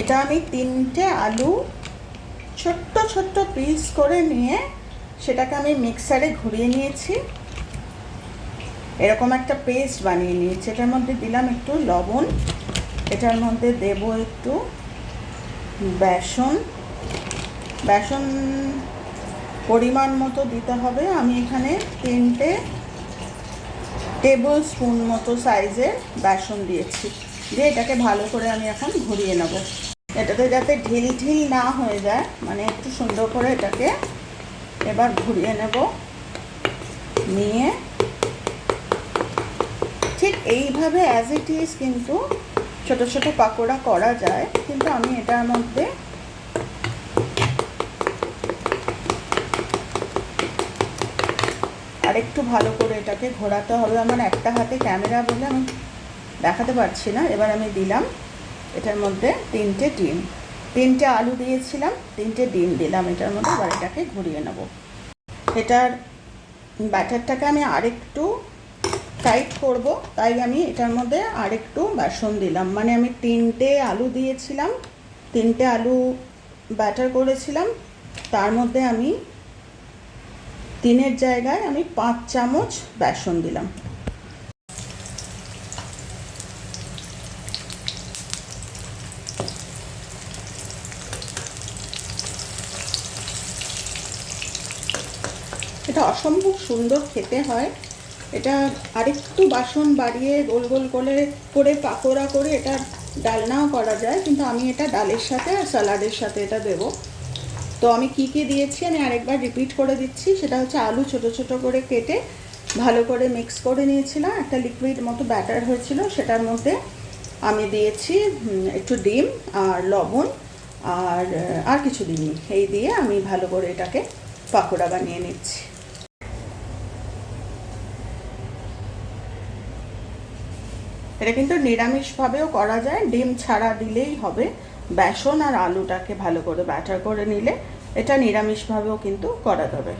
এটা আমি 3টে আলু ছোট্ট ছোট্ট পিস করে নিয়ে সেটাকে আমি মিক্সারে ঘুরিয়ে নিয়েছি, এরকম একটা পেস্ট বানিয়ে নিয়েছি। এটার মধ্যে দিলাম একটু লবণ, এটার মধ্যে দেব একটু বেসন, বেসন পরিমাণ মতো দিতে হবে। আমি এখানে 3টে টেবিল স্পুন মতো সাইজের বেসন দিয়েছি, দিয়ে এটাকে ভালো করে আমি এখন ঘুরিয়ে নেব। এটাতে যাতে ঢিল ঢিল না হয়ে যায়, মানে একটু সুন্দর করে এটাকে এবার ঘুরিয়ে নেব। নিয়ে ঠিক এইভাবে অ্যাজ ইট ইজ কিন্তু ছোট ছোট পাকোড়া করা যায়, কিন্তু আমি এটার মধ্যে আরেকটু ভালো করে এটাকে ঘোরাতে হবে। আমার একটা হাতে ক্যামেরা বলে আমি দেখাতে পারছি না। এবার আমি দিলাম এটার মধ্যে 3টে ডিম, 3টে আলু দিয়েছিলাম, 3টে ডিম দিলাম এটার মধ্যে। এবার এটাকে ঘুরিয়ে নেব। এটার ব্যাটারটাকে আমি আরেকটু টাইট করব, তাই আমি এটার মধ্যে আরেকটু বেসন দিলাম। মানে আমি 3টে আলু দিয়েছিলাম, 3টে আলু ব্যাটার করেছিলাম, তার মধ্যে আমি 3-এর জায়গায় আমি 5 চামচ বেসন দিলাম। এটা অসম্ভব সুন্দর খেতে হয়। এটা আরেকটু বাসন বাড়িয়ে গোল গোল করে পাকোড়া করে এটা ডালনাও করা যায়, কিন্তু আমি এটা ডালের সাথে আর স্যালাডের সাথে এটা দেব। তো আমি কি কি দিয়েছি আমি আরেকবার রিপিট করে দিচ্ছি। সেটা হচ্ছে আলু ছোট ছোট করে কেটে ভালো করে মিক্স করে নিয়েছিলাম, একটা লিকুইড মতো ব্যাটার হয়েছিল, সেটার মধ্যে আমি দিয়েছি একটু ডিম আর লবণ আর কিছু দিইনি। এই দিয়ে আমি ভালো করে এটাকে পাকোড়া বানিয়ে নিচ্ছি। এটা কিন্তু নিরামিষভাবেও করা যায়, ডিম ছাড়া দিলেই হবে। বেসন আর আলুটাকে ভালো করে ব্যাটার করে নিলে এটা নিরামিষভাবেও কিন্তু করা যাবে।